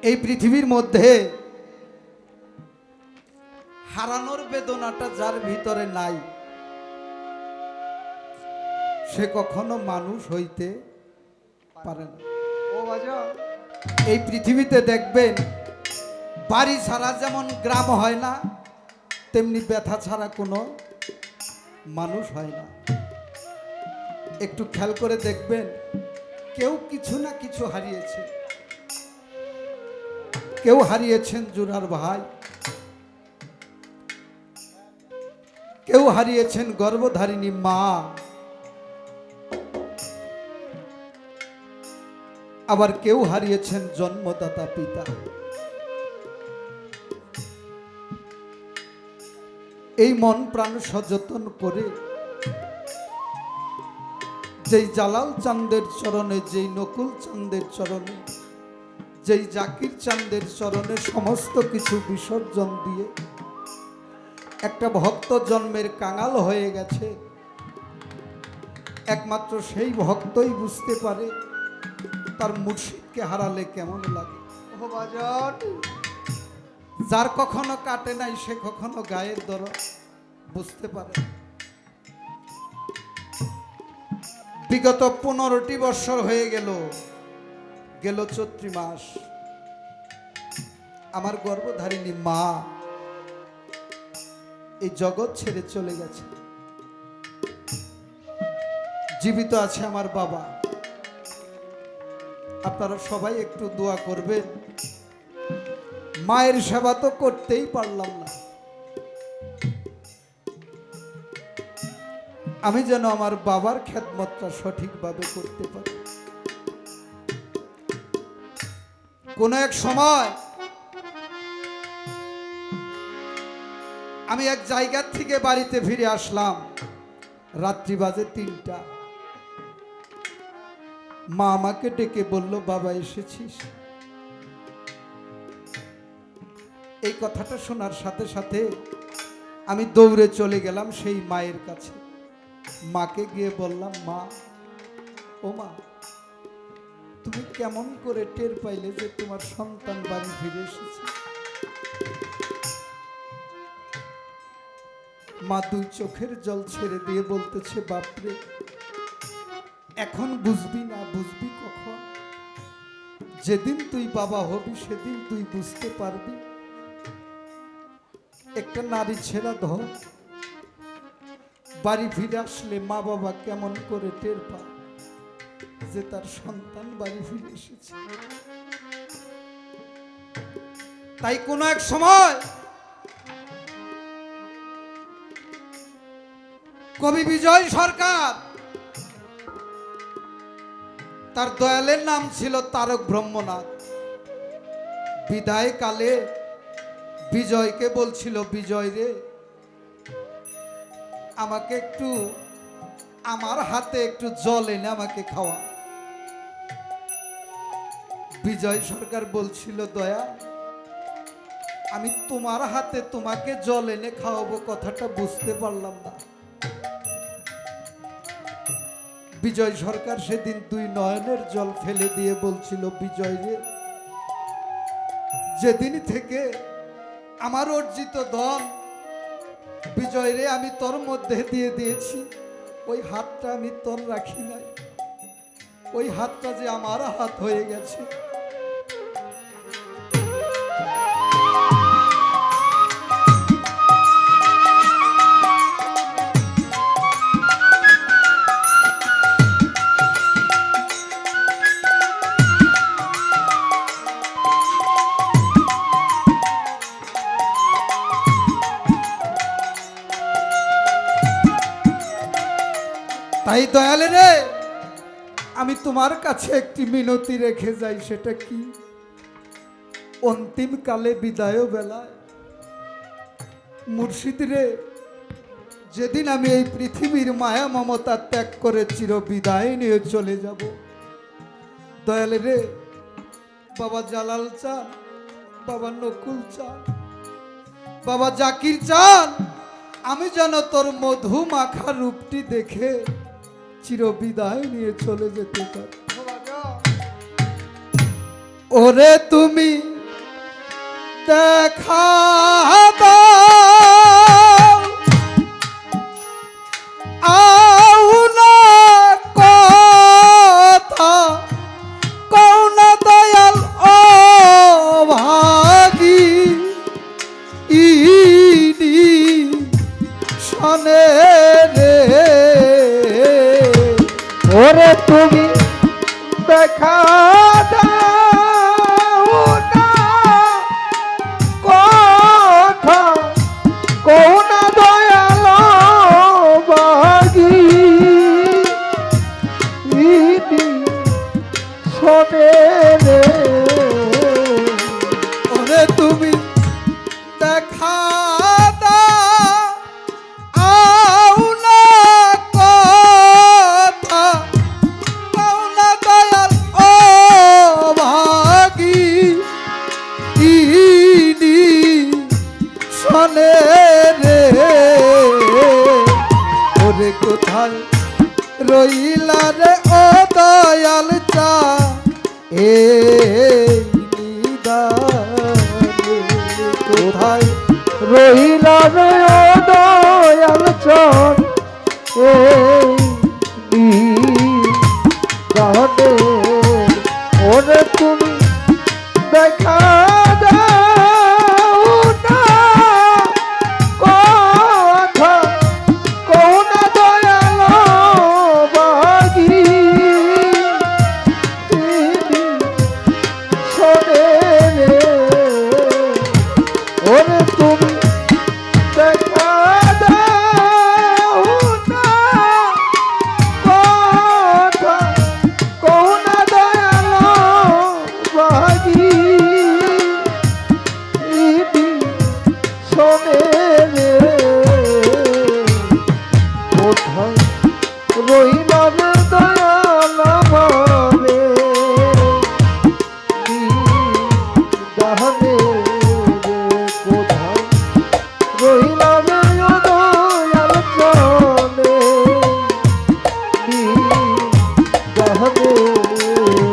এই পৃথিবীর মধ্যে হারানোর বেদনাটা যার ভিতরে নাই সে কখনো মানুষ হইতে পারে না। ও বাজা এই পৃথিবীতে দেখবেন বাড়ি ছাড়া যেমন গ্রাম হয় না, তেমনি ব্যথা ছাড়া কোনো মানুষ হয় না। একটু খেয়াল করে দেখবেন, কেউ কিছু না কিছু হারিয়েছে। কেউ হারিয়েছেন জুরার ভাই, কেউ হারিয়েছেন গর্ভধারিণী মা, আবার কেউ হারিয়েছেন জন্মদাতা পিতা। এই মন প্রাণ সযতন করে যেই জালাল চাঁদের চরণে, যেই নকুল চাঁদের চরণে, যেই জাকির চাঁদের চরণে সমস্ত কিছু বিসর্জন দিয়ে একটা ভক্ত জন্মের কাঙাল হয়ে গেছে, একমাত্র সেই ভক্তই বুঝতে পারে তার মুর্শিদকে হারালে কেমন লাগে। ও বাজার যার কখনো কাটে নাই সে কখনো গায়ের দরদ বুঝতে পারে। বিগত 15টি বৎসর হয়ে গেল, গেল চৈত্র মাস, আমার গর্ভধারিণী মা এই জগৎ ছেড়ে চলে গেছে। জীবিত আছে আমার বাবা। আপনারা সবাই একটু দোয়া করবেন। মায়ের সেবা তো করতেই পারলাম না, আমি যেন আমার বাবার খেদমতটা সঠিকভাবে করতে পারি। কোন এক সময় আমি এক জায়গা থেকে বাড়িতে ফিরে আসলাম, রাত্রি বাজে 3টা। মা আমাকে ডেকে বলল, বাবা এসেছিস? এই কথাটা শোনার সাথে সাথে আমি দৌড়ে চলে গেলাম সেই মায়ের কাছে। মাকে গিয়ে বললাম, মা, ও মা, তুমি কেমন করে টের পাইলে যে তোমার সন্তান বাড়ি ফিরে এসেছে? মা 2 চোখের জল ছেড়ে দিয়ে বলতেছে, বাপরে, এখন বুঝবি না, বুঝবি কখন? যেদিন তুই বাবা হবি সেদিন তুই বুঝতে পারবি। একটা নারী ছেড়া ধর বাড়ি ফিরে আসলে মা বাবা কেমন করে টের পায় যে তার সন্তান বাড়ি ফিরে এসেছে। তাই কোনো এক সময় কবি বিজয় সরকার, তার দয়ালের নাম ছিল তারক ব্রহ্মনাথ, বিদায় কালে বিজয়কে বলছিল, বিজয় রে, আমাকে একটু, আমার হাতে একটু জল এনে আমাকে খাওয়া। বিজয় সরকার বলছিল, দয়া, আমি তোমার হাতে তোমাকে জল এনে খাওয়াবো কথাটা বুঝতে পারলাম না। বিজয় সরকার সেদিন 2 নয়নের জল ফেলে দিয়ে বলছিল, বিজয় রে, যেদিন থেকে আমার অর্জিত ধন বিজয় রে আমি তোর মধ্যে দিয়ে দিয়েছি, ওই হাতটা আমি তোর রাখি নাই, ওই হাতটা যে আমার হাত হয়ে গেছে। তাই দয়ালে রে, আমি তোমার কাছে একটি মিনতি রেখে যাই। সেটা কি? অন্তিম কালে বিদায় বেলায় মুর্শিদ রে, যেদিন আমি এই পৃথিবীর মায়া মমতা ত্যাগ করে চির বিদায় নিয়ে চলে যাব, দয়ালে রে, বাবা জালাল চান, বাবা নকুল চান, বাবা জাকির চান, আমি যেন তোর মধু মাখা রূপটি দেখে চির বিদায় নিয়ে চলে যেতে পারি। ওরে তুমি দেখা দাও আও না কথা কও না দয়াল ও ভাগী ইনি শোনে রে ওরে তুমি দেখা দাও না কথা কও না দয়াল বাগি ইনি শোনে রে ওরে তুমি দেখা দাও আও না কথা কও না দয়াল ও ভাগী ইনি শোনে রে ওরে কোথায় রইলা রে ও দয়াল চা এই নিদানে কোথায় রহিলা রে ও দয়াল চর এই নিদানে ওরে তুমি দেখা দাও না কথা কও না দয়াল বাগি ইনি শোনে রে ওরে তুমি দেখা দাও না কথা কও না দয়াল বাগি ইনি শোনে রে কোথায় রইল রে দয়াল আমারে দাহনে রে কোথায় রইল রে ও দয়াল চলে দাহনে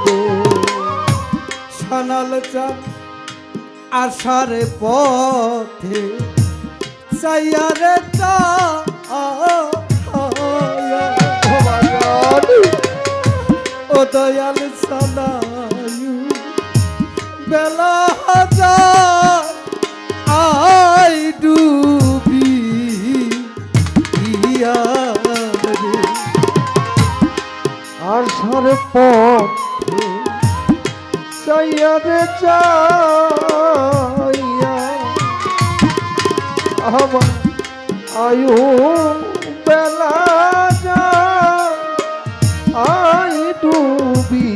রে সানাল চাঁদ আসার পথে চাইয়ারে চা ও দয়াল সানায়ু বেলা হাজার আই ডুবি ইয়া রে আর সারে পথে চাইয়া রে চাইয়া আমার আয়ু বেলা যা আই ডুবি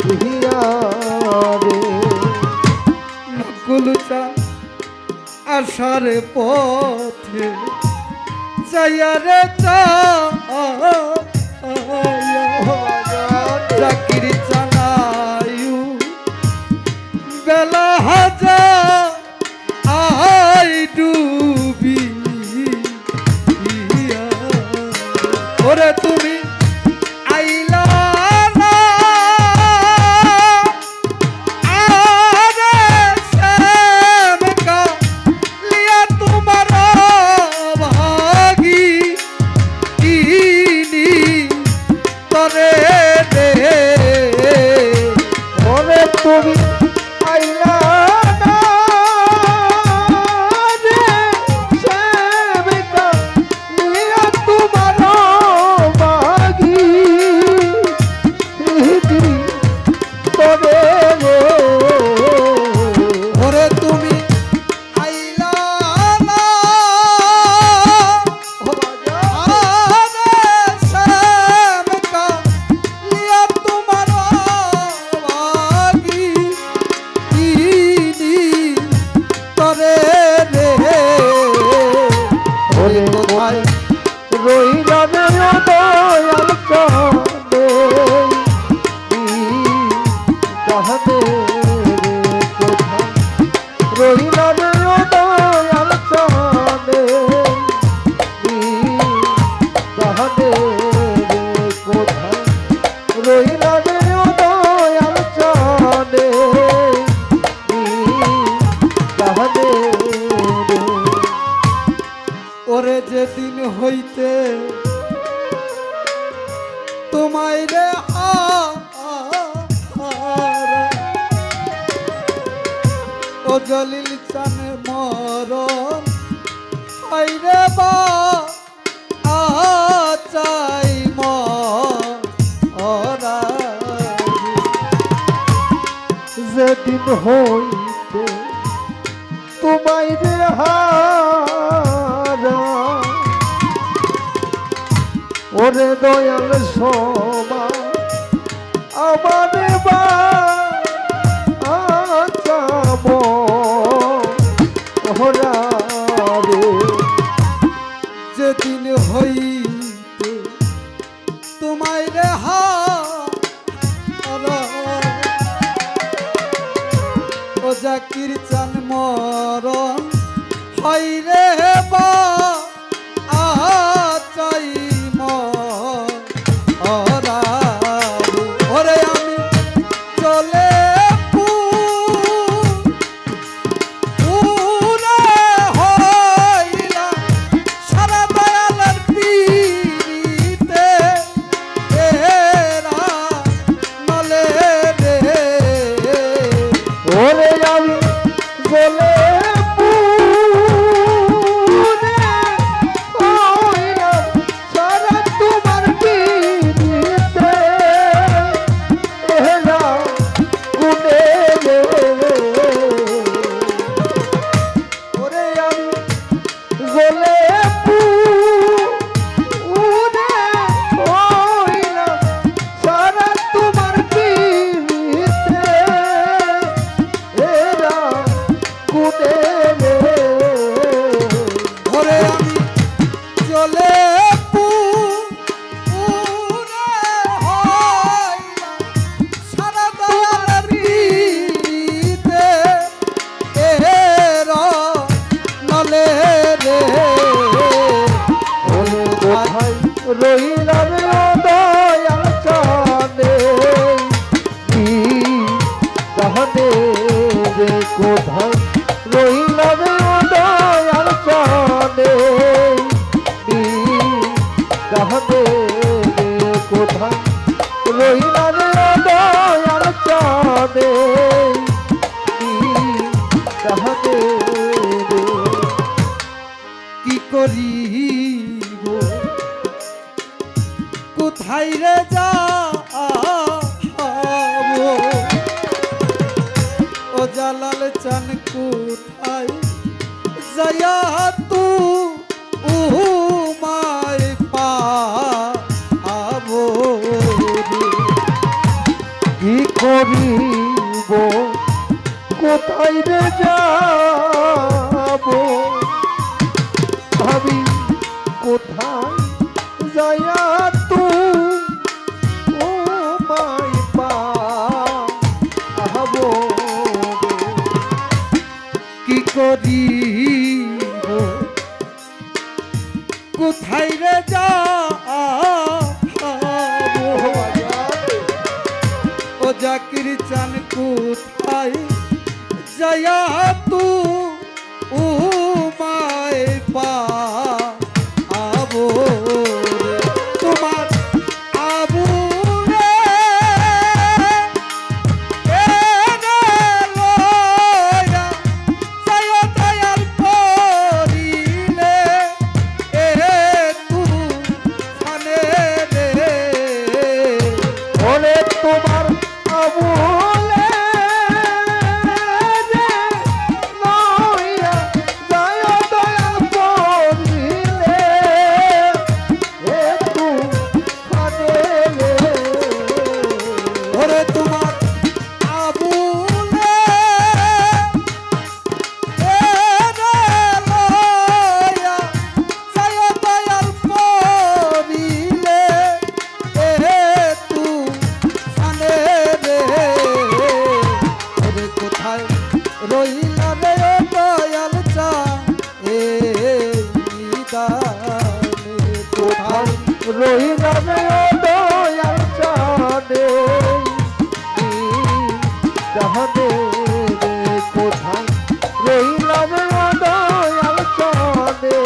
হিয়া রে নকুলচা আসার পথে চাইয়ারে চা জাকির চানায়ু বেলা হাজার আই ডুবি ওরে তুমি আইলা না আরে শ্যামকা লিয়া তোমার ভাগী ইনি তরে রে ওরে তুমি আইলা না রে সেবিকা নিয়া তোমার বাগি হিদিরি তবে রে ওরে তুমি আইলা না আরে শ্যামকা লিয়া তোমার ভাগী ইনি তরে রে ওরে কোথায় রইলা রে ও দয়াল চলে দাহনে রে কোথায় রইলা রে ও দয়াল চলে দাহনে রে কোথায় রইলা রে ও দয়াল চলে যেদিন হইতে তোমায় রে ও জলিল চান মরণ আইরে বা চাই মরা যেদিন হইতে তোমায় রে হারা ওরে দয়াল সবা আমারে বা যাব ওরা রে যেদিন হইতে তোমায় রে ও জাকির চান মরণ হয় রে বা চাই মরা ওরে আমি চলে পুরে হইলাম সারা দয়ালের পীড়িতে এরা নলে রে ওরে আমি বলে সারা তোমার পিড়িতে এরা গুনে ওরে আমি বলে সারা তোমার পিড়িতে এরা গুনে ওরে আমি চলে পুরে হইলাম সারা দয়ালের পীড়িতে এরা নলে রে ওরে কোথায় রইলাম দয়াল চাঁদে তাহলে রে কোথায় রইলাম দয়াল চাঁদে তাহলে রে কোথায় রইলাম দয়াল চাঁদে তাহলে রে কি করিব কোথায় রে যাবো ও জালাল চান কোথায় যায়া তু উমায় পাবো কি করিব কোথায় রে যাব আমি কোথায় যায়া তু ও মাই পাবো কি করিব কোথায় রে যাবো ও জাকির চান কোথায় যায়া তু উমায় পাবো রে তোমার আবুরে এনে লয়া যায়া দয়াল করিলে এ তু খানে রে ওরে তোমার আবুলে নয়া যায় দয়াল পড়িলে একটু খানে ওরে তোমার আবুলে এনে লয়া যায়া দয়াল করিলে এ তু খানে রে ওরে কোথায় রইলা রে দয়াল চা এই নিদানে কোথায় রইলাম দয়াল চাঁদে জাহানে কোথায় রইলাম দয়াল চাঁদে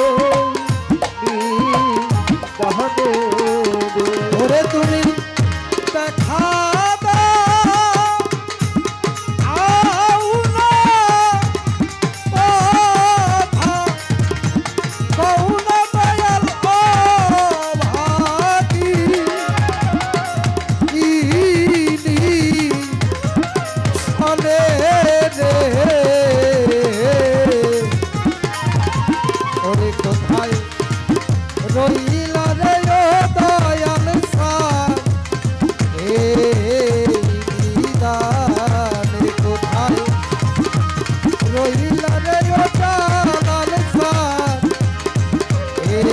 চলে রে ওরে কোথায় রইল রে ও দয়াল সার এই নিদানে কোথায় রইল রে ও দয়াল সার এই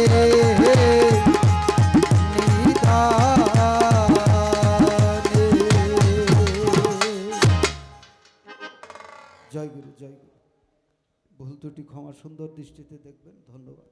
জয় গুরু জয় গুরু ভুল ত্রুটি ক্ষমা সুন্দর দৃষ্টিতে দেখবেন ধন্যবাদ।